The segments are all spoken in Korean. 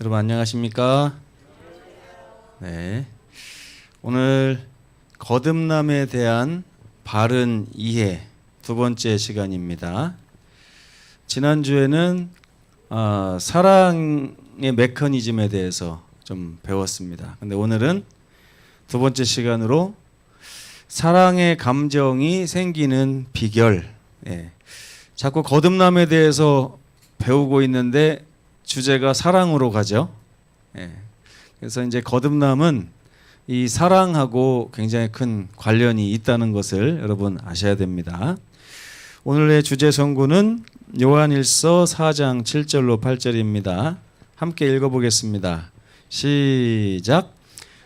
여러분 안녕하십니까? 네. 오늘 거듭남에 대한 바른 이해 두 번째 시간입니다. 지난주에는 사랑의 메커니즘에 대해서 좀 배웠습니다. 근데 오늘은 두 번째 시간으로 사랑의 감정이 생기는 비결. 자꾸 거듭남에 대해서 배우고 있는데 주제가 사랑으로 가죠. 그래서 이제 거듭남은 이 사랑하고 굉장히 큰 관련이 있다는 것을 여러분 아셔야 됩니다. 오늘의 주제 선구는 요한일서 4장 7절로 8절입니다. 함께 읽어보겠습니다. 시작.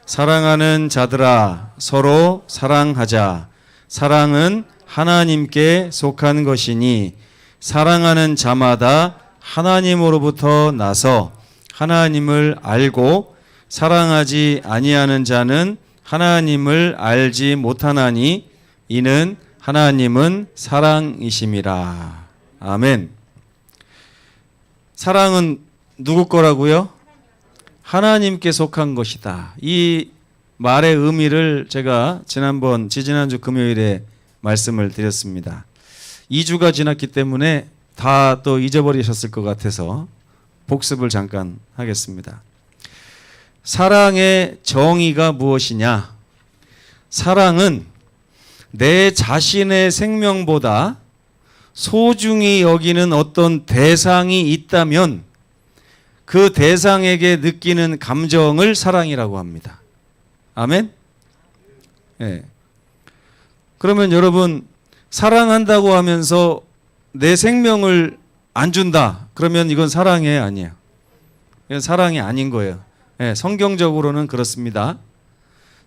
사랑하는 자들아 서로 사랑하자. 사랑은 하나님께 속한 것이니 사랑하는 자마다 하나님으로부터 나서 하나님을 알고 사랑하지 아니하는 자는 하나님을 알지 못하나니 이는 하나님은 사랑이심이라. 아멘. 사랑은 누구 거라고요? 하나님께 속한 것이다. 이 말의 의미를 제가 지지난주 금요일에 말씀을 드렸습니다. 2주가 지났기 때문에 다 또 잊어버리셨을 것 같아서 복습을 잠깐 하겠습니다. 사랑의 정의가 무엇이냐? 사랑은 내 자신의 생명보다 소중히 여기는 어떤 대상이 있다면 그 대상에게 느끼는 감정을 사랑이라고 합니다. 아멘? 네. 그러면 여러분 사랑한다고 하면서 내 생명을 안 준다. 그러면 이건 사랑이 아니에요. 이건 사랑이 아닌 거예요. 성경적으로는 그렇습니다.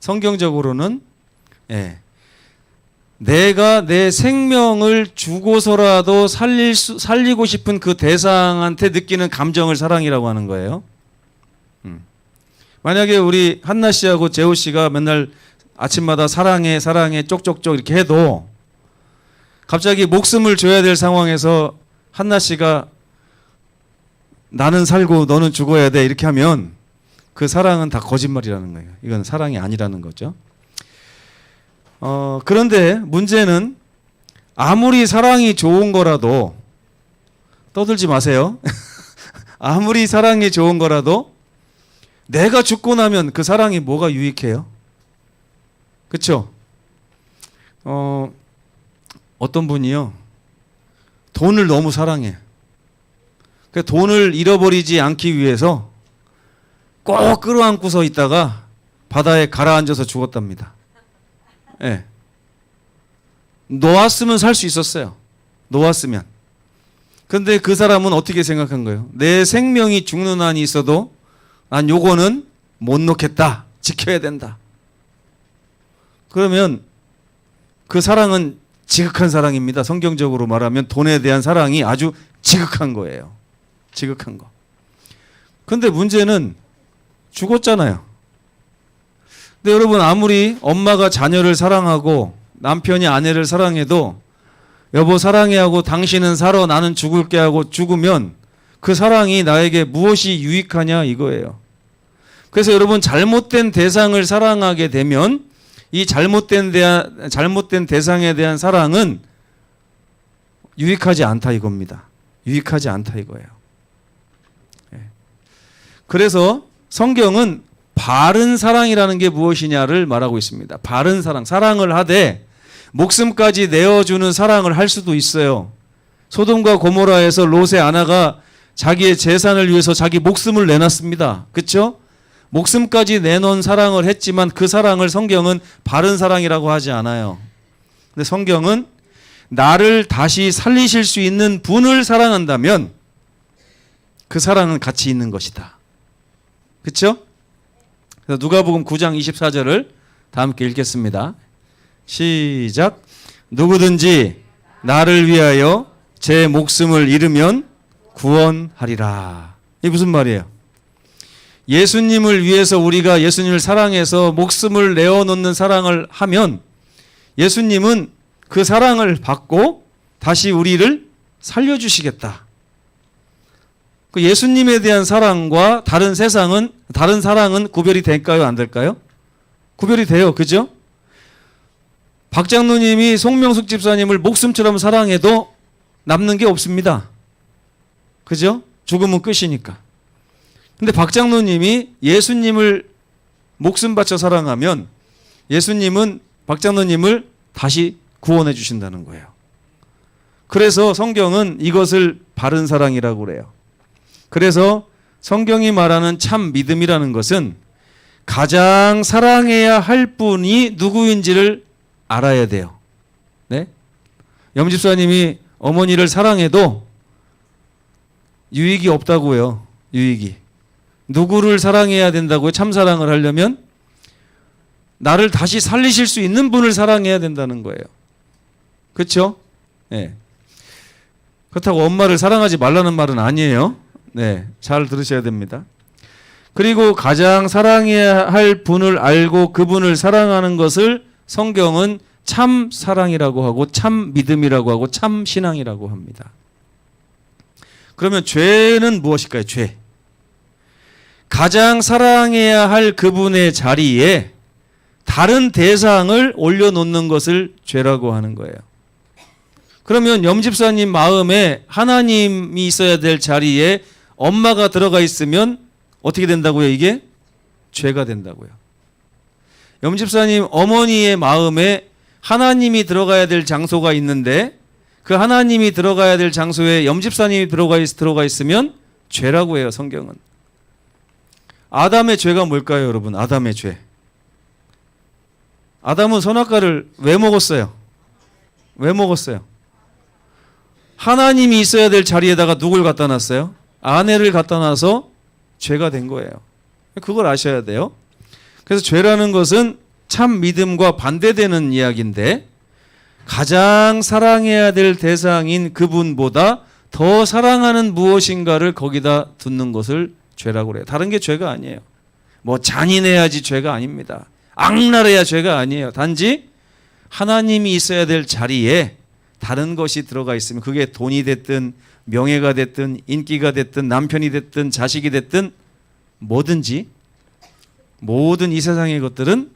성경적으로는 내가 내 생명을 주고서라도 살리고 싶은 그 대상한테 느끼는 감정을 사랑이라고 하는 거예요. 만약에 우리 한나 씨하고 재호 씨가 맨날 아침마다 사랑해 사랑해 쪽쪽쪽 이렇게 해도 갑자기 목숨을 줘야 될 상황에서 한나 씨가 나는 살고 너는 죽어야 돼 이렇게 하면 그 사랑은 다 거짓말이라는 거예요. 이건 사랑이 아니라는 거죠. 그런데 문제는 아무리 사랑이 좋은 거라도 떠들지 마세요. 아무리 사랑이 좋은 거라도 내가 죽고 나면 그 사랑이 뭐가 유익해요? 그렇죠? 어떤 분이요. 돈을 너무 사랑해. 그러니까 돈을 잃어버리지 않기 위해서 꼭 끌어안고서 있다가 바다에 가라앉아서 죽었답니다. 놓았으면 살 수 있었어요. 놓았으면. 근데 그 사람은 어떻게 생각한 거예요? 내 생명이 죽는 한이 있어도 난 요거는 못 놓겠다. 지켜야 된다. 그러면 그 사랑은 지극한 사랑입니다. 성경적으로 말하면 돈에 대한 사랑이 아주 지극한 거예요. 지극한 거. 근데 문제는 죽었잖아요. 근데 여러분 아무리 엄마가 자녀를 사랑하고 남편이 아내를 사랑해도 여보 사랑해 하고 당신은 살아 나는 죽을게 하고 죽으면 그 사랑이 나에게 무엇이 유익하냐 이거예요. 그래서 여러분 잘못된 대상을 사랑하게 되면 이 잘못된 대상에 대한 사랑은 유익하지 않다 이겁니다. 유익하지 않다 이거예요. 그래서 성경은 바른 사랑이라는 게 무엇이냐를 말하고 있습니다. 바른 사랑, 사랑을 하되 목숨까지 내어주는 사랑을 할 수도 있어요. 소돔과 고모라에서 롯의 아내가 자기의 재산을 위해서 자기 목숨을 내놨습니다. 그렇죠? 목숨까지 내놓은 사랑을 했지만 그 사랑을 성경은 바른 사랑이라고 하지 않아요. 근데 성경은 나를 다시 살리실 수 있는 분을 사랑한다면 그 사랑은 가치 있는 것이다. 그렇죠? 그래서 누가복음 9장 24절을 다 함께 읽겠습니다. 시작. 누구든지 나를 위하여 제 목숨을 잃으면 구원하리라. 이게 무슨 말이에요? 예수님을 위해서 우리가 예수님을 사랑해서 목숨을 내어놓는 사랑을 하면 예수님은 그 사랑을 받고 다시 우리를 살려주시겠다. 그 예수님에 대한 사랑과 다른 사랑은 구별이 될까요? 안 될까요? 구별이 돼요. 그죠? 박 장로님이 송명숙 집사님을 목숨처럼 사랑해도 남는 게 없습니다. 그죠? 죽으면 끝이니까. 근데 박 장로님이 예수님을 목숨 바쳐 사랑하면 예수님은 박 장로님을 다시 구원해 주신다는 거예요. 그래서 성경은 이것을 바른 사랑이라고 그래요. 그래서 성경이 말하는 참 믿음이라는 것은 가장 사랑해야 할 분이 누구인지를 알아야 돼요. 네? 염집사님이 어머니를 사랑해도 유익이 없다고요. 유익이. 누구를 사랑해야 된다고요? 참사랑을 하려면 나를 다시 살리실 수 있는 분을 사랑해야 된다는 거예요. 그렇죠? 네. 그렇다고 엄마를 사랑하지 말라는 말은 아니에요. 네, 잘 들으셔야 됩니다. 그리고 가장 사랑해야 할 분을 알고 그분을 사랑하는 것을 성경은 참 사랑이라고 하고 참 믿음이라고 하고 참 신앙이라고 합니다. 그러면 죄는 무엇일까요? 죄. 가장 사랑해야 할 그분의 자리에 다른 대상을 올려놓는 것을 죄라고 하는 거예요. 그러면 염집사님 마음에 하나님이 있어야 될 자리에 엄마가 들어가 있으면 어떻게 된다고요? 이게 죄가 된다고요. 염집사님 어머니의 마음에 하나님이 들어가야 될 장소가 있는데 그 하나님이 들어가야 될 장소에 염집사님이 들어가 있으면 죄라고 해요. 성경은. 아담의 죄가 뭘까요, 여러분? 아담의 죄. 아담은 선악과를 왜 먹었어요? 왜 먹었어요? 하나님이 있어야 될 자리에다가 누굴 갖다 놨어요? 아내를 갖다 놔서 죄가 된 거예요. 그걸 아셔야 돼요. 그래서 죄라는 것은 참 믿음과 반대되는 이야기인데 가장 사랑해야 될 대상인 그분보다 더 사랑하는 무엇인가를 거기다 두는 것을 죄라고 그래요. 다른 게 죄가 아니에요. 뭐 잔인해야지 죄가 아닙니다. 악랄해야 죄가 아니에요. 단지 하나님이 있어야 될 자리에 다른 것이 들어가 있으면 그게 돈이 됐든 명예가 됐든 인기가 됐든 남편이 됐든 자식이 됐든 뭐든지 모든 이 세상의 것들은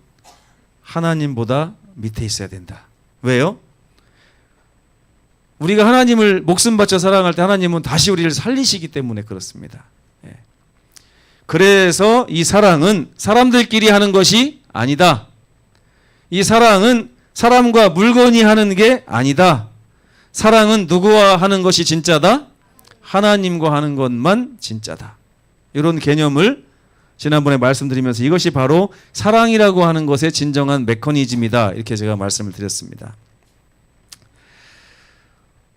하나님보다 밑에 있어야 된다. 왜요? 우리가 하나님을 목숨 바쳐 사랑할 때 하나님은 다시 우리를 살리시기 때문에 그렇습니다. 예. 그래서 이 사랑은 사람들끼리 하는 것이 아니다. 이 사랑은 사람과 물건이 하는 게 아니다. 사랑은 누구와 하는 것이 진짜다? 하나님과 하는 것만 진짜다. 이런 개념을 지난번에 말씀드리면서 이것이 바로 사랑이라고 하는 것의 진정한 메커니즘이다. 이렇게 제가 말씀을 드렸습니다.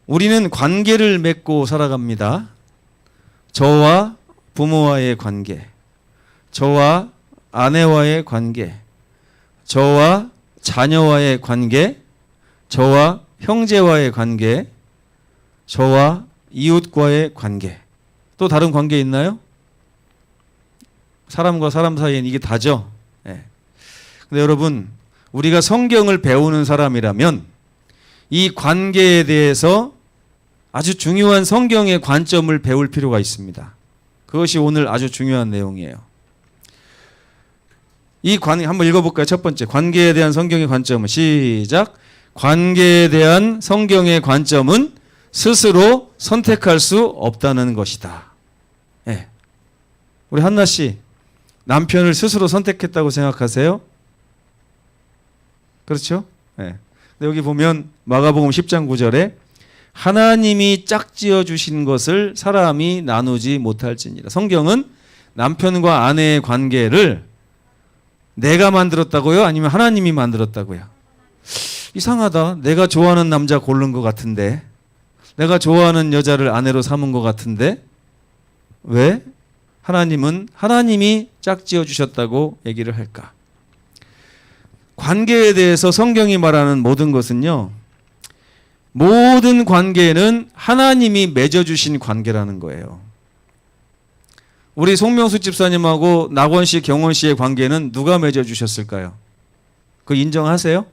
우리는 관계를 맺고 살아갑니다. 저와 부모와의 관계, 저와 아내와의 관계, 저와 자녀와의 관계, 저와 형제와의 관계, 저와 이웃과의 관계. 또 다른 관계 있나요? 사람과 사람 사이엔 이게 다죠. 네. 근데 여러분, 우리가 성경을 배우는 사람이라면 이 관계에 대해서 아주 중요한 성경의 관점을 배울 필요가 있습니다. 그것이 오늘 아주 중요한 내용이에요. 이 관계 한번 읽어볼까요? 첫 번째, 관계에 대한 성경의 관점은 시작. 관계에 대한 성경의 관점은 스스로 선택할 수 없다는 것이다. 네. 우리 한나 씨, 남편을 스스로 선택했다고 생각하세요? 그렇죠? 네. 근데 여기 보면 마가복음 10장 9절에 하나님이 짝지어 주신 것을 사람이 나누지 못할지니라. 성경은 남편과 아내의 관계를 내가 만들었다고요? 아니면 하나님이 만들었다고요? 이상하다. 내가 좋아하는 남자 고른 것 같은데, 내가 좋아하는 여자를 아내로 삼은 것 같은데, 왜 하나님은 하나님이 짝지어 주셨다고 얘기를 할까? 관계에 대해서 성경이 말하는 모든 것은요, 모든 관계는 하나님이 맺어주신 관계라는 거예요. 우리 송명수 집사님하고 낙원 씨, 경원 씨의 관계는 누가 맺어주셨을까요? 그거 인정하세요?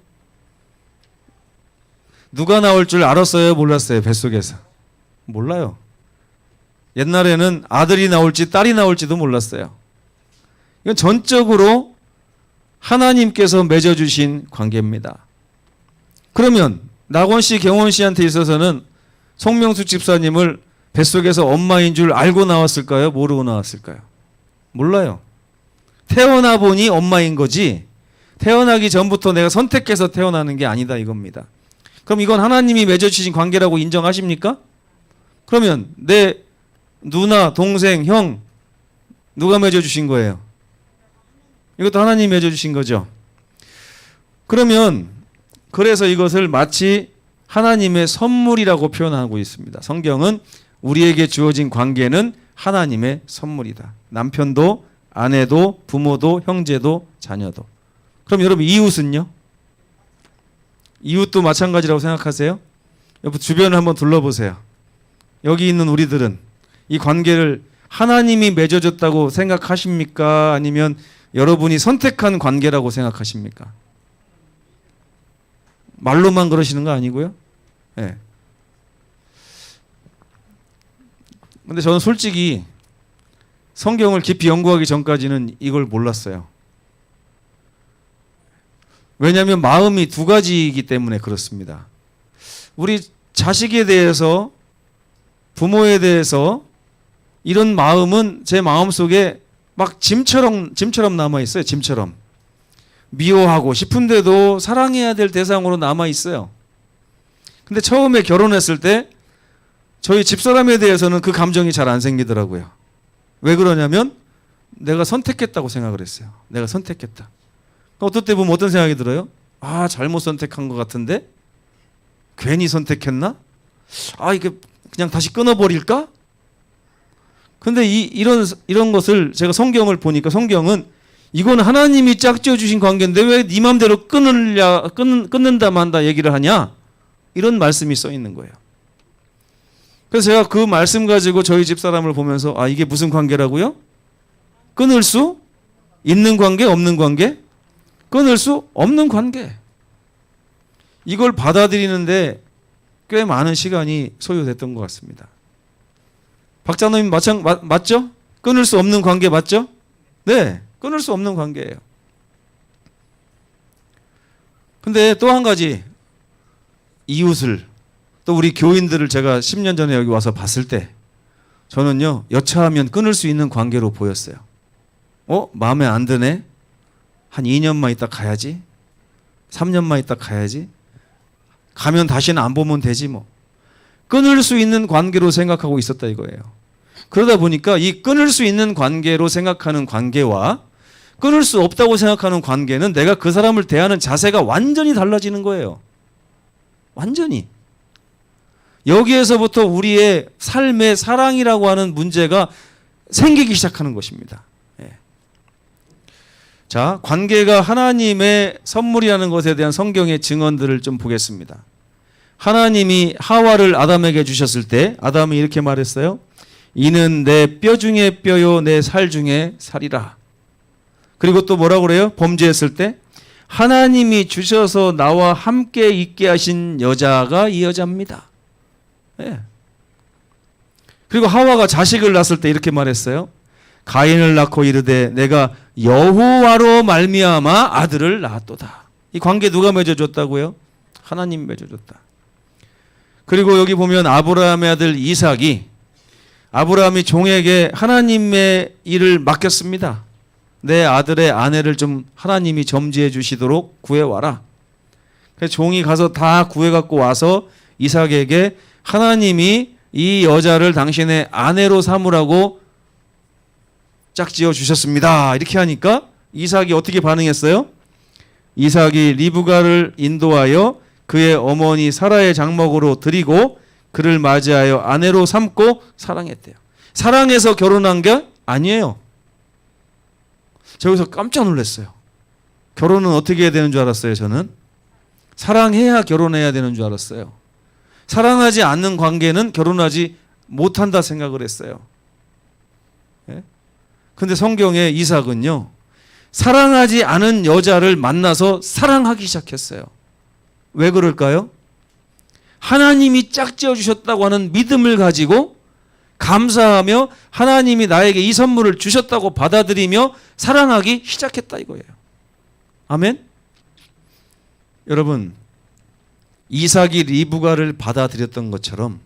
누가 나올 줄 알았어요? 몰랐어요? 뱃속에서? 몰라요. 옛날에는 아들이 나올지 딸이 나올지도 몰랐어요. 이건 전적으로 하나님께서 맺어주신 관계입니다. 그러면 낙원 씨, 경원 씨한테 있어서는 송명숙 집사님을 뱃속에서 엄마인 줄 알고 나왔을까요? 모르고 나왔을까요? 몰라요. 태어나 보니 엄마인 거지 태어나기 전부터 내가 선택해서 태어나는 게 아니다 이겁니다. 그럼 이건 하나님이 맺어주신 관계라고 인정하십니까? 그러면 내 누나, 동생, 형 누가 맺어주신 거예요? 이것도 하나님이 맺어주신 거죠. 그러면 그래서 이것을 마치 하나님의 선물이라고 표현하고 있습니다. 성경은 우리에게 주어진 관계는 하나님의 선물이다. 남편도 아내도 부모도 형제도 자녀도. 그럼 여러분 이웃은요? 이웃도 마찬가지라고 생각하세요? 여러분 주변을 한번 둘러보세요. 여기 있는 우리들은 이 관계를 하나님이 맺어줬다고 생각하십니까? 아니면 여러분이 선택한 관계라고 생각하십니까? 말로만 그러시는 거 아니고요? 네. 근데 저는 솔직히 성경을 깊이 연구하기 전까지는 이걸 몰랐어요. 왜냐하면 마음이 두 가지이기 때문에 그렇습니다. 우리 자식에 대해서, 부모에 대해서 이런 마음은 제 마음속에 막 짐처럼 남아있어요. 짐처럼. 미워하고 싶은데도 사랑해야 될 대상으로 남아있어요. 근데 처음에 결혼했을 때 저희 집사람에 대해서는 그 감정이 잘 안 생기더라고요. 왜 그러냐면 내가 선택했다고 생각을 했어요. 내가 선택했다. 어떨 때 보면 어떤 생각이 들어요? 아, 잘못 선택한 것 같은데? 괜히 선택했나? 아, 이게 그냥 다시 끊어버릴까? 근데 이런 것을 제가 성경을 보니까 성경은 이건 하나님이 짝지어 주신 관계인데 왜 네 맘대로 끊는다 만다 얘기를 하냐? 이런 말씀이 써 있는 거예요. 그래서 제가 그 말씀 가지고 저희 집사람을 보면서 아, 이게 무슨 관계라고요? 끊을 수 있는 관계, 없는 관계? 끊을 수 없는 관계. 이걸 받아들이는데 꽤 많은 시간이 소요됐던 것 같습니다. 박장로님 맞죠? 끊을 수 없는 관계 맞죠? 네, 끊을 수 없는 관계예요. 근데 또 한 가지 이웃을 또 우리 교인들을 제가 10년 전에 여기 와서 봤을 때 저는요 여차하면 끊을 수 있는 관계로 보였어요. 마음에 안 드네? 한 2년만 있다 가야지. 3년만 있다 가야지. 가면 다시는 안 보면 되지 뭐. 끊을 수 있는 관계로 생각하고 있었다 이거예요. 그러다 보니까 이 끊을 수 있는 관계로 생각하는 관계와 끊을 수 없다고 생각하는 관계는 내가 그 사람을 대하는 자세가 완전히 달라지는 거예요. 완전히. 여기에서부터 우리의 삶의 사랑이라고 하는 문제가 생기기 시작하는 것입니다. 자, 관계가 하나님의 선물이라는 것에 대한 성경의 증언들을 좀 보겠습니다. 하나님이 하와를 아담에게 주셨을 때 아담이 이렇게 말했어요. 이는 내 뼈 중에 뼈요 내 살 중에 살이라. 그리고 또 뭐라고 그래요? 범죄했을 때 하나님이 주셔서 나와 함께 있게 하신 여자가 이 여자입니다. 네. 그리고 하와가 자식을 낳았을 때 이렇게 말했어요. 가인을 낳고 이르되 내가 여호와로 말미암아 아들을 낳았도다. 이 관계 누가 맺어줬다고요? 하나님 맺어줬다. 그리고 여기 보면 아브라함의 아들 이삭이 아브라함이 종에게 하나님의 일을 맡겼습니다. 내 아들의 아내를 좀 하나님이 점지해 주시도록 구해와라. 그래서 종이 가서 다 구해갖고 와서 이삭에게 하나님이 이 여자를 당신의 아내로 삼으라고 짝지어 주셨습니다. 이렇게 하니까 이삭이 어떻게 반응했어요? 이삭이 리브가를 인도하여 그의 어머니 사라의 장막으로 드리고 그를 맞이하여 아내로 삼고 사랑했대요. 사랑해서 결혼한 게 아니에요. 저 여기서 깜짝 놀랐어요. 결혼은 어떻게 해야 되는 줄 알았어요, 저는? 사랑해야 결혼해야 되는 줄 알았어요. 사랑하지 않는 관계는 결혼하지 못한다 생각을 했어요. 근데 성경에 이삭은요, 사랑하지 않은 여자를 만나서 사랑하기 시작했어요. 왜 그럴까요? 하나님이 짝지어 주셨다고 하는 믿음을 가지고 감사하며 하나님이 나에게 이 선물을 주셨다고 받아들이며 사랑하기 시작했다 이거예요. 아멘? 여러분, 이삭이 리브가를 받아들였던 것처럼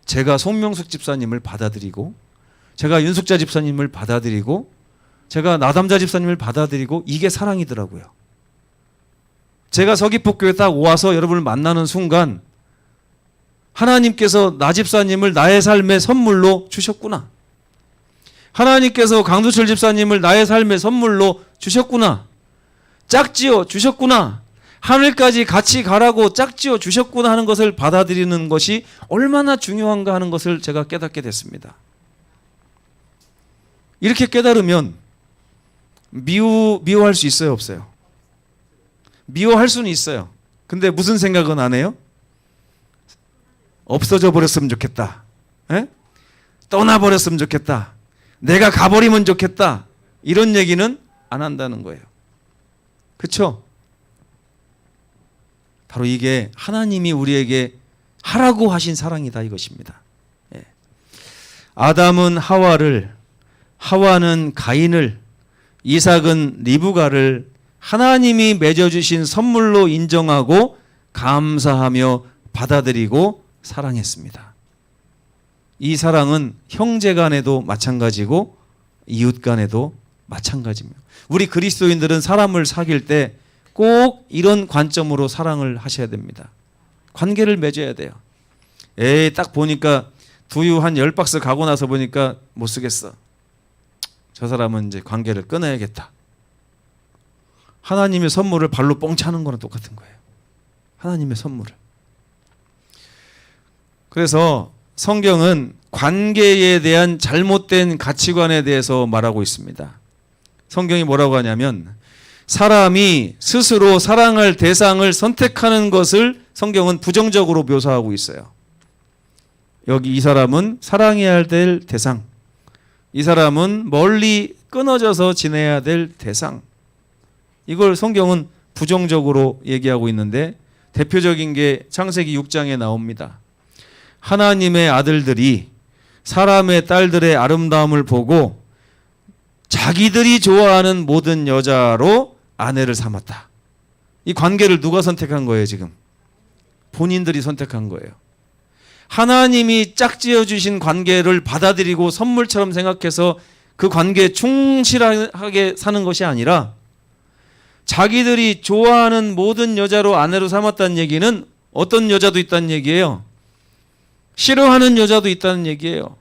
제가 송명숙 집사님을 받아들이고, 제가 윤숙자 집사님을 받아들이고, 제가 나담자 집사님을 받아들이고, 이게 사랑이더라고요. 제가 서귀포교에 딱 와서 여러분을 만나는 순간 하나님께서 나 집사님을 나의 삶의 선물로 주셨구나. 하나님께서 강두철 집사님을 나의 삶의 선물로 주셨구나. 짝지어 주셨구나. 하늘까지 같이 가라고 짝지어 주셨구나 하는 것을 받아들이는 것이 얼마나 중요한가 하는 것을 제가 깨닫게 됐습니다. 이렇게 깨달으면 미워할 수 있어요, 없어요? 미워할 수는 있어요. 근데 무슨 생각은 안 해요? 없어져 버렸으면 좋겠다. 에? 떠나버렸으면 좋겠다. 내가 가버리면 좋겠다. 이런 얘기는 안 한다는 거예요. 그렇죠? 바로 이게 하나님이 우리에게 하라고 하신 사랑이다 이것입니다. 예. 아담은 하와를, 하와는 가인을, 이삭은 리브가를 하나님이 맺어주신 선물로 인정하고 감사하며 받아들이고 사랑했습니다. 이 사랑은 형제 간에도 마찬가지고 이웃 간에도 마찬가지입니다. 우리 그리스도인들은 사람을 사귈 때 꼭 이런 관점으로 사랑을 하셔야 됩니다. 관계를 맺어야 돼요. 에이, 딱 보니까 두유 한 10박스 가고 나서 보니까 못 쓰겠어. 저 사람은 이제 관계를 끊어야겠다. 하나님의 선물을 발로 뻥 차는 거랑 똑같은 거예요. 하나님의 선물을. 그래서 성경은 관계에 대한 잘못된 가치관에 대해서 말하고 있습니다. 성경이 뭐라고 하냐면 사람이 스스로 사랑할 대상을 선택하는 것을 성경은 부정적으로 묘사하고 있어요. 여기 이 사람은 사랑해야 될 대상, 이 사람은 멀리 끊어져서 지내야 될 대상, 이걸 성경은 부정적으로 얘기하고 있는데 대표적인 게 창세기 6장에 나옵니다. 하나님의 아들들이 사람의 딸들의 아름다움을 보고 자기들이 좋아하는 모든 여자로 아내를 삼았다. 이 관계를 누가 선택한 거예요, 지금? 본인들이 선택한 거예요. 하나님이 짝지어 주신 관계를 받아들이고 선물처럼 생각해서 그 관계에 충실하게 사는 것이 아니라 자기들이 좋아하는 모든 여자로 아내로 삼았다는 얘기는 어떤 여자도 있다는 얘기예요. 싫어하는 여자도 있다는 얘기예요.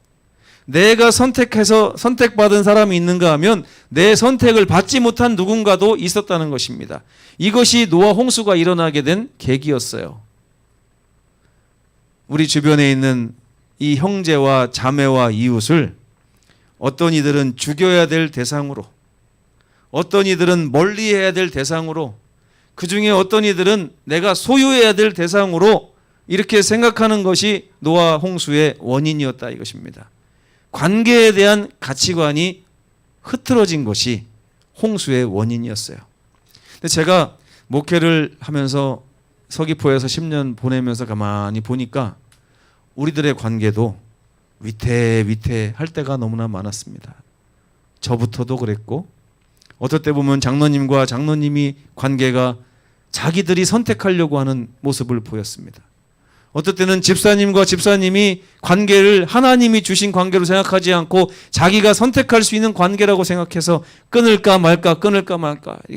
내가 선택받은 사람이 있는가 하면 내 선택을 받지 못한 누군가도 있었다는 것입니다. 이것이 노아 홍수가 일어나게 된 계기였어요. 우리 주변에 있는 이 형제와 자매와 이웃을 어떤 이들은 죽여야 될 대상으로, 어떤 이들은 멀리해야 될 대상으로, 그 중에 어떤 이들은 내가 소유해야 될 대상으로 이렇게 생각하는 것이 노아 홍수의 원인이었다 이것입니다. 관계에 대한 가치관이 흐트러진 것이 홍수의 원인이었어요. 근데 제가 목회를 하면서 서귀포에서 10년 보내면서 가만히 보니까 우리들의 관계도 위태위태할 때가 너무나 많았습니다. 저부터도 그랬고, 어떨 때 보면 장로님과 장로님이 관계가 자기들이 선택하려고 하는 모습을 보였습니다. 어떨 때는 집사님과 집사님이 관계를 하나님이 주신 관계로 생각하지 않고 자기가 선택할 수 있는 관계라고 생각해서 끊을까 말까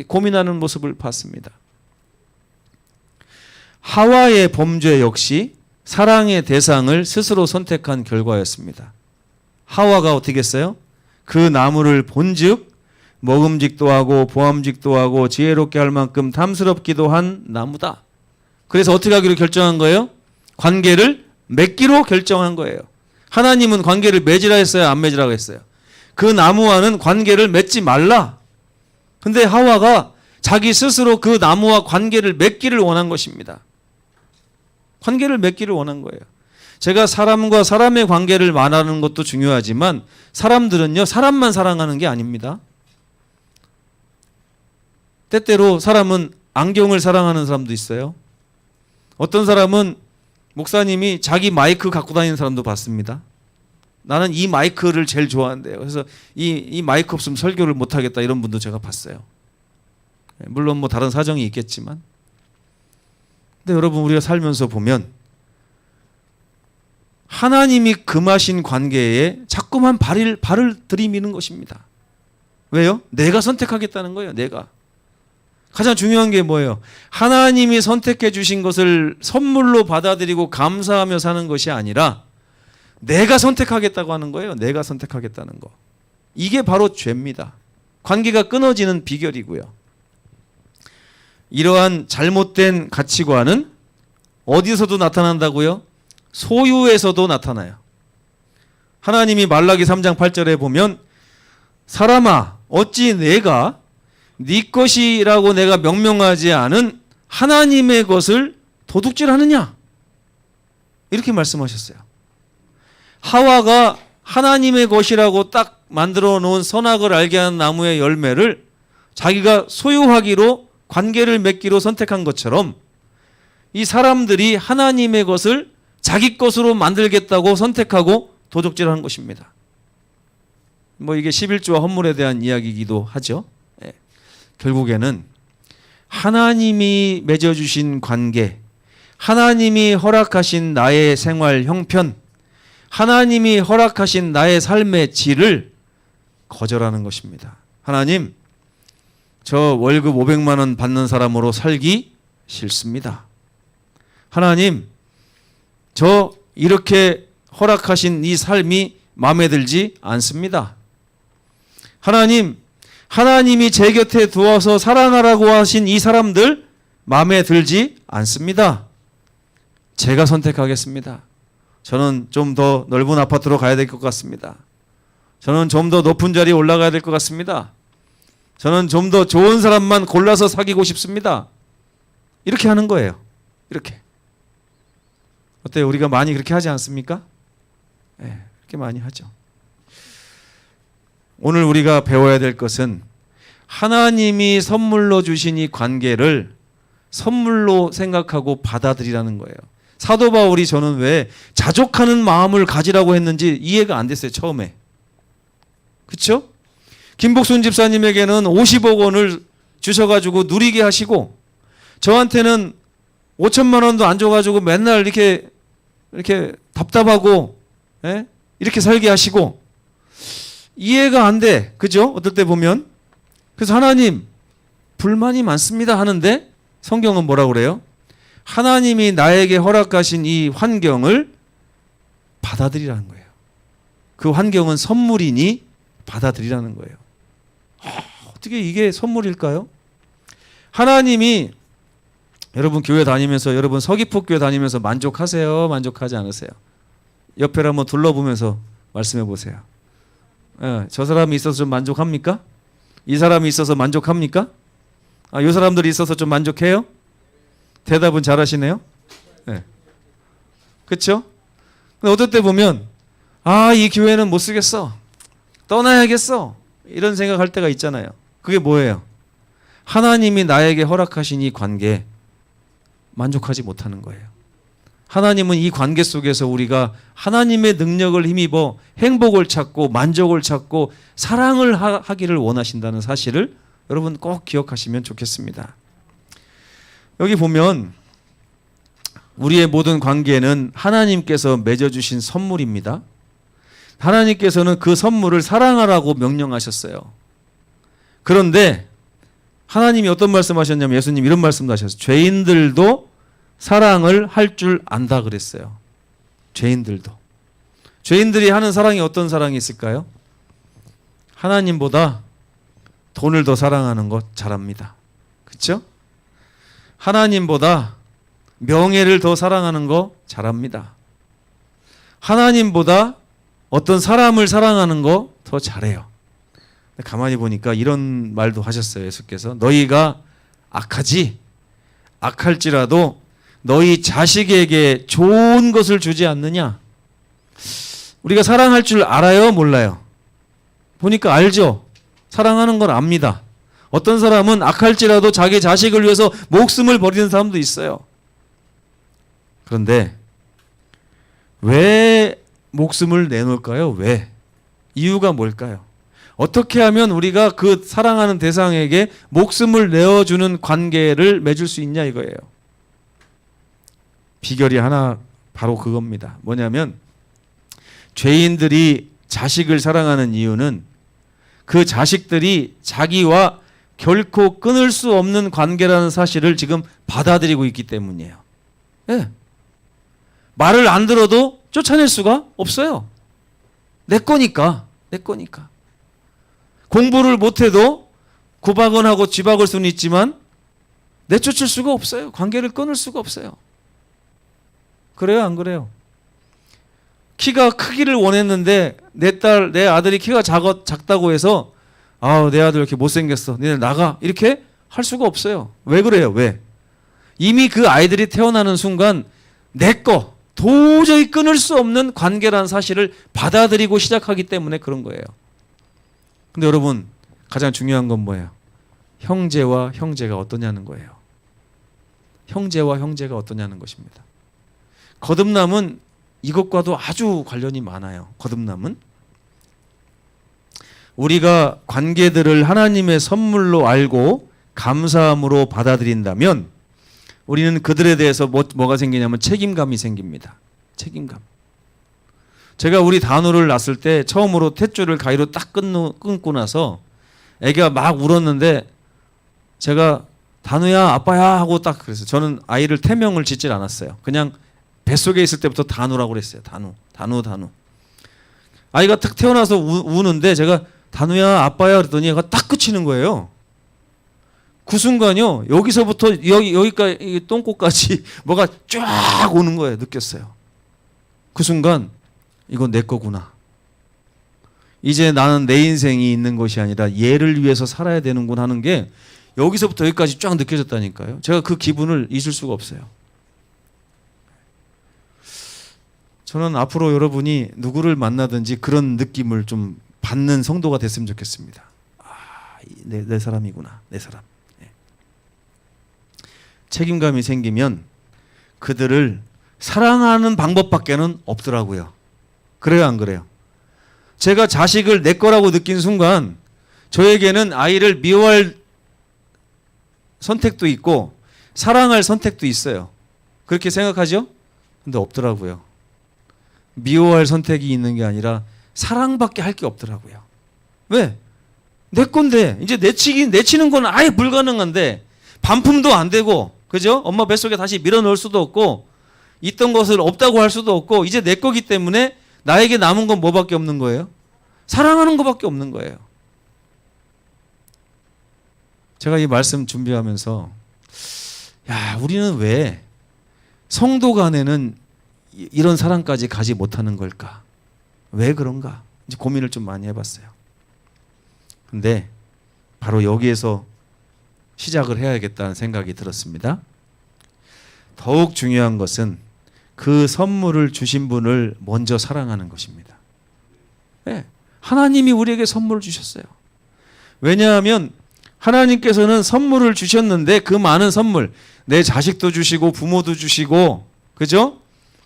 고민하는 모습을 봤습니다. 하와의 범죄 역시 사랑의 대상을 스스로 선택한 결과였습니다. 하와가 어떻게 했어요? 그 나무를 본즉 먹음직도 하고 보암직도 하고 지혜롭게 할 만큼 탐스럽기도 한 나무다. 그래서 어떻게 하기로 결정한 거예요? 관계를 맺기로 결정한 거예요. 하나님은 관계를 맺으라 했어요? 안 맺으라고 했어요? 그 나무와는 관계를 맺지 말라. 근데 하와가 자기 스스로 그 나무와 관계를 맺기를 원한 것입니다. 관계를 맺기를 원한 거예요. 제가 사람과 사람의 관계를 말하는 것도 중요하지만 사람들은요, 사람만 사랑하는 게 아닙니다. 때때로 사람은 안경을 사랑하는 사람도 있어요. 어떤 사람은 목사님이 자기 마이크 갖고 다니는 사람도 봤습니다. 나는 이 마이크를 제일 좋아한대요. 그래서 이 마이크 없으면 설교를 못 하겠다 이런 분도 제가 봤어요. 물론 뭐 다른 사정이 있겠지만. 근데 여러분 우리가 살면서 보면 하나님이 금하신 관계에 자꾸만 발을 들이미는 것입니다. 왜요? 내가 선택하겠다는 거예요. 내가. 가장 중요한 게 뭐예요? 하나님이 선택해 주신 것을 선물로 받아들이고 감사하며 사는 것이 아니라 내가 선택하겠다고 하는 거예요. 내가 선택하겠다는 거. 이게 바로 죄입니다. 관계가 끊어지는 비결이고요. 이러한 잘못된 가치관은 어디서도 나타난다고요? 소유에서도 나타나요. 하나님이 말라기 3장 8절에 보면 사람아 어찌 내가 네 것이라고 내가 명명하지 않은 하나님의 것을 도둑질하느냐? 이렇게 말씀하셨어요. 하와가 하나님의 것이라고 딱 만들어 놓은 선악을 알게 하는 나무의 열매를 자기가 소유하기로 관계를 맺기로 선택한 것처럼 이 사람들이 하나님의 것을 자기 것으로 만들겠다고 선택하고 도둑질하는 것입니다. 뭐 이게 11조와 헌물에 대한 이야기이기도 하죠. 결국에는 하나님이 맺어주신 관계, 하나님이 허락하신 나의 생활 형편, 하나님이 허락하신 나의 삶의 질을 거절하는 것입니다. 하나님, 저 월급 500만 원 받는 사람으로 살기 싫습니다. 하나님, 저 이렇게 허락하신 이 삶이 마음에 들지 않습니다. 하나님, 하나님이 제 곁에 두어서 사랑하라고 하신 이 사람들 마음에 들지 않습니다. 제가 선택하겠습니다. 저는 좀 더 넓은 아파트로 가야 될 것 같습니다. 저는 좀 더 높은 자리에 올라가야 될 것 같습니다. 저는 좀 더 좋은 사람만 골라서 사귀고 싶습니다. 이렇게 하는 거예요. 이렇게. 어때요? 우리가 많이 그렇게 하지 않습니까? 네, 그렇게 많이 하죠. 오늘 우리가 배워야 될 것은 하나님이 선물로 주신 이 관계를 선물로 생각하고 받아들이라는 거예요. 사도 바울이 저는 왜 자족하는 마음을 가지라고 했는지 이해가 안 됐어요. 처음에. 그렇죠? 김복순 집사님에게는 50억 원을 주셔가지고 누리게 하시고 저한테는 5천만 원도 안 줘가지고 맨날 이렇게 답답하고 이렇게 살게 하시고 이해가 안 돼. 그죠? 어떨 때 보면. 그래서 하나님 불만이 많습니다 하는데 성경은 뭐라고 그래요? 하나님이 나에게 허락하신 이 환경을 받아들이라는 거예요. 그 환경은 선물이니 받아들이라는 거예요. 어떻게 이게 선물일까요? 하나님이 여러분 교회 다니면서 여러분 서귀포 교회 다니면서 만족하세요? 만족하지 않으세요? 옆에를 한번 둘러보면서 말씀해 보세요. 저 사람이 있어서 좀 만족합니까? 이 사람이 있어서 만족합니까? 이 사람들이 있어서 좀 만족해요? 대답은 잘하시네요. 네. 그렇죠? 근데 어떨 때 보면 이 교회는 못 쓰겠어. 떠나야겠어. 이런 생각할 때가 있잖아요. 그게 뭐예요? 하나님이 나에게 허락하신 이 관계에 만족하지 못하는 거예요. 하나님은 이 관계 속에서 우리가 하나님의 능력을 힘입어 행복을 찾고 만족을 찾고 사랑을 하기를 원하신다는 사실을 여러분 꼭 기억하시면 좋겠습니다. 여기 보면 우리의 모든 관계는 하나님께서 맺어주신 선물입니다. 하나님께서는 그 선물을 사랑하라고 명령하셨어요. 그런데 하나님이 어떤 말씀하셨냐면 예수님 이런 말씀도 하셨어요. 죄인들도 사랑을 할 줄 안다 그랬어요. 죄인들도. 죄인들이 하는 사랑이 어떤 사랑이 있을까요? 하나님보다 돈을 더 사랑하는 것 잘합니다. 그렇죠? 하나님보다 명예를 더 사랑하는 거 잘합니다. 하나님보다 어떤 사람을 사랑하는 거 더 잘해요. 가만히 보니까 이런 말도 하셨어요. 예수께서 너희가 악하지 악할지라도 너희 자식에게 좋은 것을 주지 않느냐? 우리가 사랑할 줄 알아요? 몰라요? 보니까 알죠? 사랑하는 걸 압니다. 어떤 사람은 악할지라도 자기 자식을 위해서 목숨을 버리는 사람도 있어요. 그런데 왜 목숨을 내놓을까요? 왜? 이유가 뭘까요? 어떻게 하면 우리가 그 사랑하는 대상에게 목숨을 내어주는 관계를 맺을 수 있냐 이거예요. 비결이 하나 바로 그겁니다. 뭐냐면 죄인들이 자식을 사랑하는 이유는 그 자식들이 자기와 결코 끊을 수 없는 관계라는 사실을 지금 받아들이고 있기 때문이에요. 네. 말을 안 들어도 쫓아낼 수가 없어요. 내 거니까. 내 거니까. 공부를 못해도 구박은 하고 쥐박을 수는 있지만 내쫓을 수가 없어요. 관계를 끊을 수가 없어요. 그래요, 안 그래요? 키가 크기를 원했는데 내 아들이 키가 작다고 해서 내 아들 이렇게 못생겼어. 니네 나가. 이렇게 할 수가 없어요. 왜 그래요? 왜? 이미 그 아이들이 태어나는 순간 내 거 도저히 끊을 수 없는 관계라는 사실을 받아들이고 시작하기 때문에 그런 거예요. 근데 여러분 가장 중요한 건 뭐예요? 형제와 형제가 어떠냐는 거예요. 형제와 형제가 어떠냐는 것입니다. 거듭남은 이것과도 아주 관련이 많아요. 거듭남은 우리가 관계들을 하나님의 선물로 알고 감사함으로 받아들인다면 우리는 그들에 대해서 뭐가 생기냐면 책임감이 생깁니다. 책임감. 제가 우리 단우를 낳았을 때 처음으로 탯줄을 가위로 딱 끊고 나서 애기가 막 울었는데 제가 단우야 아빠야 하고 딱 그랬어요. 저는 아이를 태명을 짓질 않았어요. 그냥 뱃속에 있을 때부터 단우라고 그랬어요. 단우. 아이가 탁 태어나서 우는데 제가 단우야 아빠야 그랬더니 얘가 딱 그치는 거예요. 그 순간요 여기서부터 여기까지 똥꼬까지 뭐가 쫙 오는 거예요. 느꼈어요. 그 순간 이건 내 거구나. 이제 나는 내 인생이 있는 것이 아니라 얘를 위해서 살아야 되는구나 하는 게 여기서부터 여기까지 쫙 느껴졌다니까요. 제가 그 기분을 잊을 수가 없어요. 저는 앞으로 여러분이 누구를 만나든지 그런 느낌을 좀 받는 성도가 됐으면 좋겠습니다. 내 사람이구나. 내 사람. 네. 책임감이 생기면 그들을 사랑하는 방법밖에는 없더라고요. 그래요, 안 그래요? 제가 자식을 내 거라고 느낀 순간 저에게는 아이를 미워할 선택도 있고 사랑할 선택도 있어요. 그렇게 생각하죠? 근데 없더라고요. 미워할 선택이 있는 게 아니라 사랑밖에 할 게 없더라고요. 왜? 내 건데 이제 내치는 건 아예 불가능한데 반품도 안 되고 그죠? 엄마 뱃속에 다시 밀어넣을 수도 없고 있던 것을 없다고 할 수도 없고 이제 내 거기 때문에 나에게 남은 건 뭐밖에 없는 거예요? 사랑하는 것밖에 없는 거예요. 제가 이 말씀 준비하면서 우리는 왜 성도 간에는 이런 사랑까지 가지 못하는 걸까? 왜 그런가? 이제 고민을 좀 많이 해봤어요. 근데 바로 여기에서 시작을 해야겠다는 생각이 들었습니다. 더욱 중요한 것은 그 선물을 주신 분을 먼저 사랑하는 것입니다. 네, 하나님이 우리에게 선물을 주셨어요. 왜냐하면 하나님께서는 선물을 주셨는데 그 많은 선물, 내 자식도 주시고 부모도 주시고 그죠?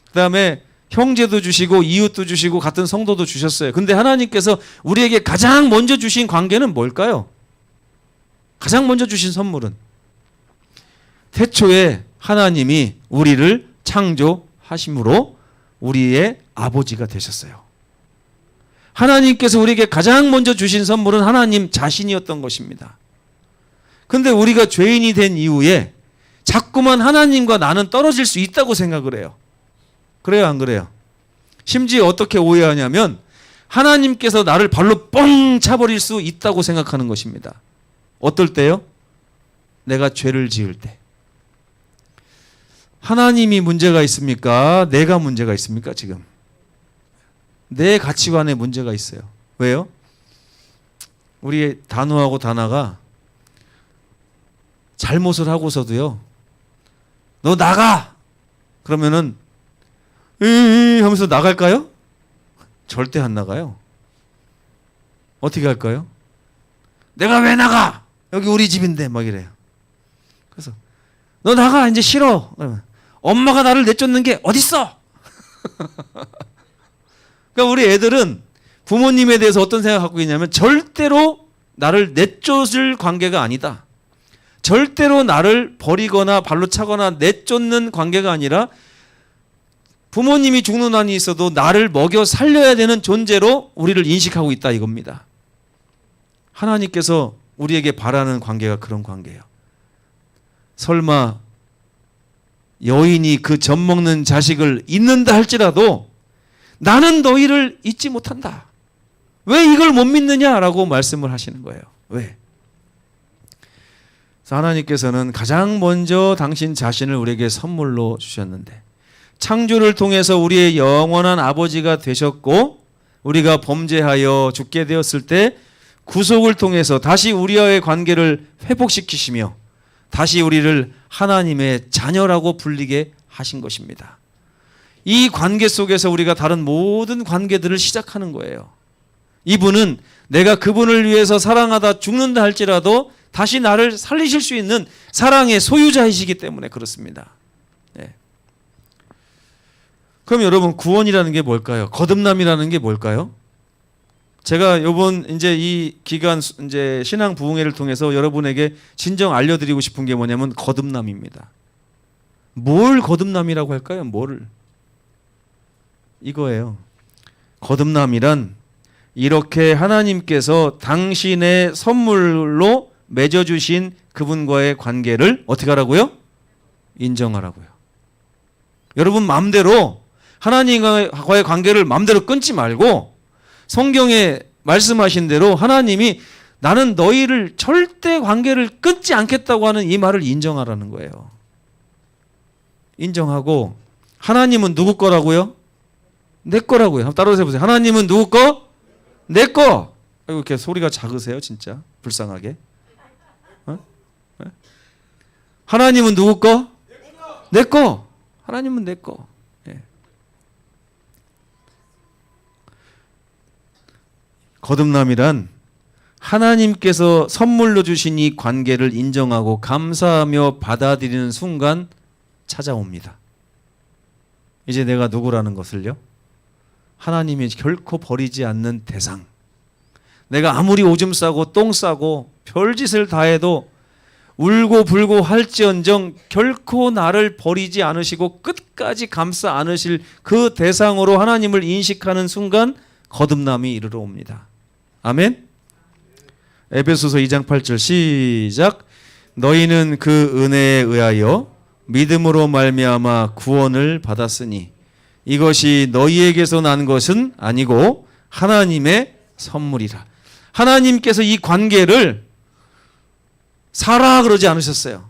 그 다음에 형제도 주시고 이웃도 주시고 같은 성도도 주셨어요. 근데 하나님께서 우리에게 가장 먼저 주신 관계는 뭘까요? 가장 먼저 주신 선물은 태초에 하나님이 우리를 창조하심으로 우리의 아버지가 되셨어요. 하나님께서 우리에게 가장 먼저 주신 선물은 하나님 자신이었던 것입니다. 근데 우리가 죄인이 된 이후에 자꾸만 하나님과 나는 떨어질 수 있다고 생각을 해요. 그래요, 안 그래요? 심지어 어떻게 오해하냐면 하나님께서 나를 발로 뻥 차버릴 수 있다고 생각하는 것입니다. 어떨 때요? 내가 죄를 지을 때. 하나님이 문제가 있습니까? 내가 문제가 있습니까? 지금 내 가치관에 문제가 있어요. 왜요? 우리 단우하고 다나가 잘못을 하고서도요, 너 나가! 그러면은 하면서 나갈까요? 절대 안 나가요. 어떻게 할까요? 내가 왜 나가? 여기 우리 집인데 막 이래요. 그래서 너 나가, 이제 싫어. 엄마가 나를 내쫓는 게 어딨어? 그러니까 우리 애들은 부모님에 대해서 어떤 생각 갖고 있냐면 절대로 나를 내쫓을 관계가 아니다. 절대로 나를 버리거나 발로 차거나 내쫓는 관계가 아니라 부모님이 죽는 한이 있어도 나를 먹여 살려야 되는 존재로 우리를 인식하고 있다 이겁니다. 하나님께서 우리에게 바라는 관계가 그런 관계예요. 설마 여인이 그 젖 먹는 자식을 잊는다 할지라도 나는 너희를 잊지 못한다. 왜 이걸 못 믿느냐라고 말씀을 하시는 거예요. 왜? 그래서 하나님께서는 가장 먼저 당신 자신을 우리에게 선물로 주셨는데 창조를 통해서 우리의 영원한 아버지가 되셨고 우리가 범죄하여 죽게 되었을 때 구속을 통해서 다시 우리와의 관계를 회복시키시며 다시 우리를 하나님의 자녀라고 불리게 하신 것입니다. 이 관계 속에서 우리가 다른 모든 관계들을 시작하는 거예요. 이분은 내가 그분을 위해서 사랑하다 죽는다 할지라도 다시 나를 살리실 수 있는 사랑의 소유자이시기 때문에 그렇습니다. 네. 그럼 여러분 구원이라는 게 뭘까요? 거듭남이라는 게 뭘까요? 제가 이번 이제 이 기간 이제 신앙 부흥회를 통해서 여러분에게 진정 알려드리고 싶은 게 뭐냐면 거듭남입니다. 뭘 거듭남이라고 할까요? 뭐를? 이거예요. 거듭남이란 이렇게 하나님께서 당신의 선물로 맺어주신 그분과의 관계를 어떻게 하라고요? 인정하라고요. 여러분 마음대로 하나님과의 관계를 마음대로 끊지 말고 성경에 말씀하신 대로 하나님이 나는 너희를 절대 관계를 끊지 않겠다고 하는 이 말을 인정하라는 거예요. 인정하고 하나님은 누구 거라고요? 내 거라고요. 한번 따라서 해보세요. 하나님은 누구 거? 내 거. 아이고 이렇게 소리가 작으세요 진짜 불쌍하게. 어? 네? 하나님은 누구 거? 내 거. 하나님은 내 거. 예. 거듭남이란 하나님께서 선물로 주신 이 관계를 인정하고 감사하며 받아들이는 순간 찾아옵니다. 이제 내가 누구라는 것을요? 하나님이 결코 버리지 않는 대상. 내가 아무리 오줌 싸고 똥 싸고 별짓을 다 해도 울고 불고 할지언정 결코 나를 버리지 않으시고 끝까지 감싸 안으실 그 대상으로 하나님을 인식하는 순간 거듭남이 이르러 옵니다. 아멘. 에베소서 2장 8절 시작. 너희는 그 은혜에 의하여 믿음으로 말미암아 구원을 받았으니 이것이 너희에게서 난 것은 아니고 하나님의 선물이라. 하나님께서 이 관계를 사라 그러지 않으셨어요.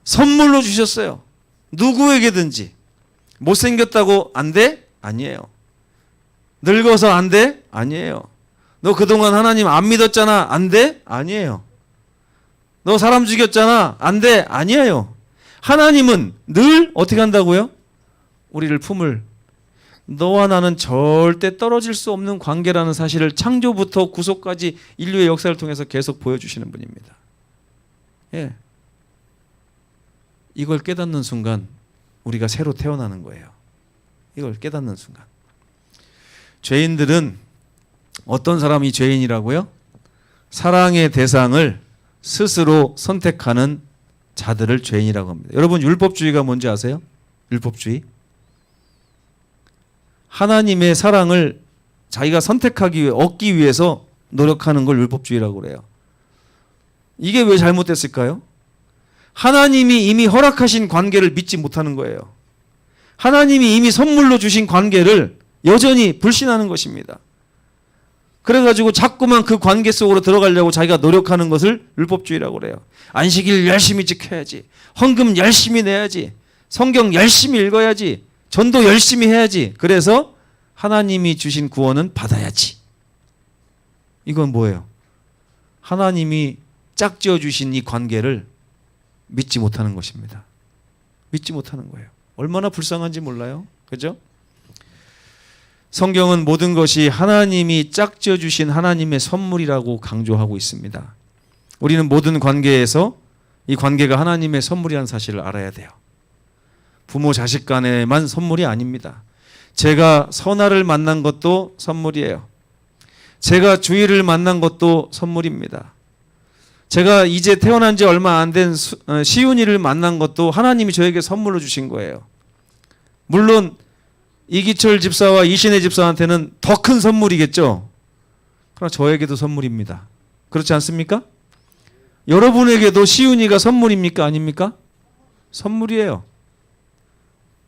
선물로 주셨어요. 누구에게든지. 못생겼다고 안 돼? 아니에요. 늙어서 안 돼? 아니에요. 너 그동안 하나님 안 믿었잖아? 안 돼? 아니에요. 너 사람 죽였잖아? 안 돼? 아니에요. 하나님은 늘 어떻게 한다고요? 우리를 품을. 너와 나는 절대 떨어질 수 없는 관계라는 사실을 창조부터 구속까지 인류의 역사를 통해서 계속 보여주시는 분입니다. 예. 이걸 깨닫는 순간 우리가 새로 태어나는 거예요. 이걸 깨닫는 순간. 죄인들은 어떤 사람이 죄인이라고요? 사랑의 대상을 스스로 선택하는 자들을 죄인이라고 합니다. 여러분 율법주의가 뭔지 아세요? 율법주의. 하나님의 사랑을 자기가 선택하기 위해 얻기 위해서 노력하는 걸 율법주의라고 그래요. 이게 왜 잘못됐을까요? 하나님이 이미 허락하신 관계를 믿지 못하는 거예요. 하나님이 이미 선물로 주신 관계를 여전히 불신하는 것입니다. 그래가지고 자꾸만 그 관계 속으로 들어가려고 자기가 노력하는 것을 율법주의라고 그래요. 안식일 열심히 지켜야지. 헌금 열심히 내야지. 성경 열심히 읽어야지. 전도 열심히 해야지. 그래서 하나님이 주신 구원은 받아야지. 이건 뭐예요? 하나님이 짝지어 주신 이 관계를 믿지 못하는 것입니다. 믿지 못하는 거예요. 얼마나 불쌍한지 몰라요. 그죠? 성경은 모든 것이 하나님이 짝지어 주신 하나님의 선물이라고 강조하고 있습니다. 우리는 모든 관계에서 이 관계가 하나님의 선물이라는 사실을 알아야 돼요. 부모 자식 간에만 선물이 아닙니다. 제가 선아를 만난 것도 선물이에요. 제가 주일을 만난 것도 선물입니다. 제가 이제 태어난 지 얼마 안 된 시윤이를 만난 것도 하나님이 저에게 선물로 주신 거예요. 물론 이기철 집사와 이신혜 집사한테는 더 큰 선물이겠죠. 그러나 저에게도 선물입니다. 그렇지 않습니까? 여러분에게도 시윤이가 선물입니까? 아닙니까? 선물이에요.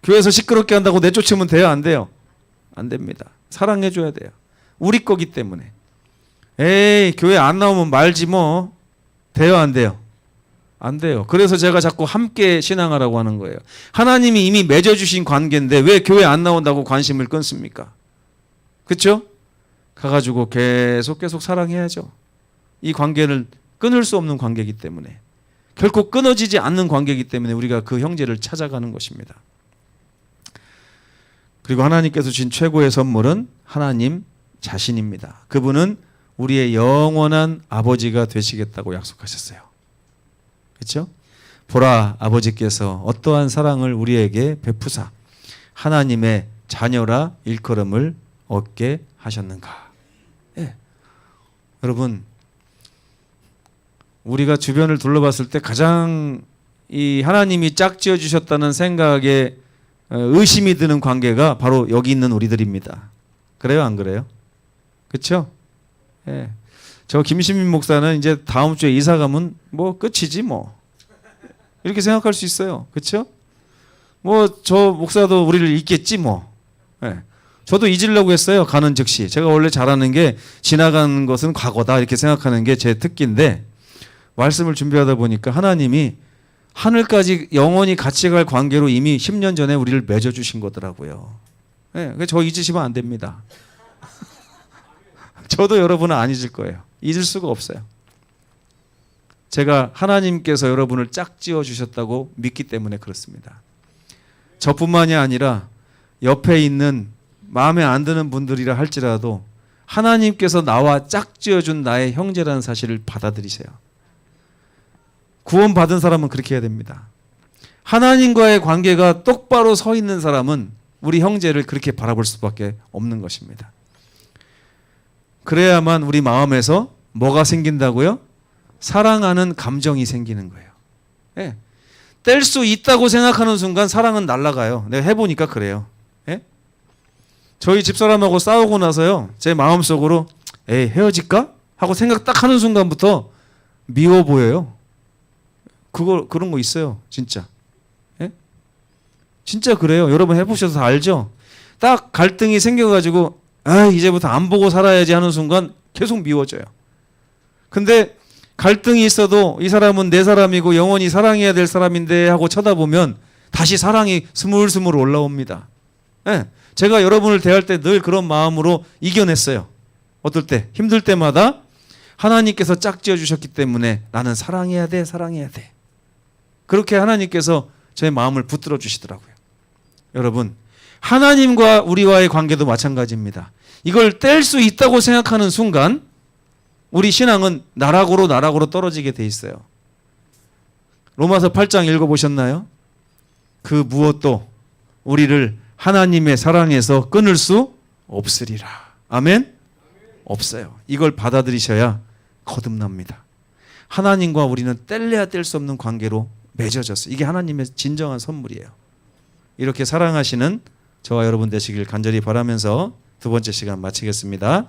교회에서 시끄럽게 한다고 내쫓으면 돼요? 안 돼요? 안 됩니다. 사랑해줘야 돼요. 우리 거기 때문에. 에이, 교회 안 나오면 말지 뭐. 돼요? 안 돼요? 안 돼요. 그래서 제가 자꾸 함께 신앙하라고 하는 거예요. 하나님이 이미 맺어주신 관계인데 왜 교회 안 나온다고 관심을 끊습니까? 그렇죠? 가가지고 계속 사랑해야죠. 이 관계를 끊을 수 없는 관계이기 때문에, 결코 끊어지지 않는 관계이기 때문에 우리가 그 형제를 찾아가는 것입니다. 그리고 하나님께서 주신 최고의 선물은 하나님 자신입니다. 그분은 우리의 영원한 아버지가 되시겠다고 약속하셨어요. 그렇죠? 보라, 아버지께서 어떠한 사랑을 우리에게 베푸사 하나님의 자녀라 일컬음을 얻게 하셨는가. 예. 여러분, 우리가 주변을 둘러봤을 때 가장 이 하나님이 짝지어 주셨다는 생각에 의심이 드는 관계가 바로 여기 있는 우리들입니다. 그래요, 안 그래요? 그렇죠? 예. 저 김시민 목사는 이제 다음 주에 이사 가면 뭐 끝이지 뭐. 이렇게 생각할 수 있어요. 그렇죠? 뭐 저 목사도 우리를 잊겠지 뭐. 예. 저도 잊으려고 했어요. 가는 즉시. 제가 원래 잘하는 게 지나가는 것은 과거다 이렇게 생각하는 게 제 특기인데, 말씀을 준비하다 보니까 하나님이 하늘까지 영원히 같이 갈 관계로 이미 10년 전에 우리를 맺어주신 거더라고요. 예. 저 잊으시면 안 됩니다. 저도 여러분은 안 잊을 거예요. 잊을 수가 없어요. 제가 하나님께서 여러분을 짝지어 주셨다고 믿기 때문에 그렇습니다. 저뿐만이 아니라 옆에 있는 마음에 안 드는 분들이라 할지라도 하나님께서 나와 짝지어 준 나의 형제라는 사실을 받아들이세요. 구원받은 사람은 그렇게 해야 됩니다. 하나님과의 관계가 똑바로 서 있는 사람은 우리 형제를 그렇게 바라볼 수밖에 없는 것입니다. 그래야만 우리 마음에서 뭐가 생긴다고요? 사랑하는 감정이 생기는 거예요. 예. 뗄 수 있다고 생각하는 순간 사랑은 날아가요. 내가 해보니까 그래요. 예? 저희 집사람하고 싸우고 나서요, 제 마음속으로 에이 헤어질까? 하고 생각 딱 하는 순간부터 미워 보여요. 그런 거 있어요. 진짜. 예? 진짜 그래요. 여러분 해보셔서 알죠? 딱 갈등이 생겨가지고 이제부터 안 보고 살아야지 하는 순간 계속 미워져요. 근데 갈등이 있어도 이 사람은 내 사람이고 영원히 사랑해야 될 사람인데 하고 쳐다보면 다시 사랑이 스물스물 올라옵니다. 예, 제가 여러분을 대할 때 늘 그런 마음으로 이겨냈어요. 어떨 때? 힘들 때마다 하나님께서 짝지어 주셨기 때문에 나는 사랑해야 돼, 사랑해야 돼. 그렇게 하나님께서 제 마음을 붙들어 주시더라고요. 여러분, 하나님과 우리와의 관계도 마찬가지입니다. 이걸 뗄 수 있다고 생각하는 순간 우리 신앙은 나락으로 떨어지게 돼 있어요. 로마서 8장 읽어보셨나요? 그 무엇도 우리를 하나님의 사랑에서 끊을 수 없으리라. 아멘? 없어요. 이걸 받아들이셔야 거듭납니다. 하나님과 우리는 뗄래야 뗄 수 없는 관계로 맺어졌어요. 이게 하나님의 진정한 선물이에요. 이렇게 사랑하시는 저와 여러분 되시길 간절히 바라면서 두 번째 시간 마치겠습니다.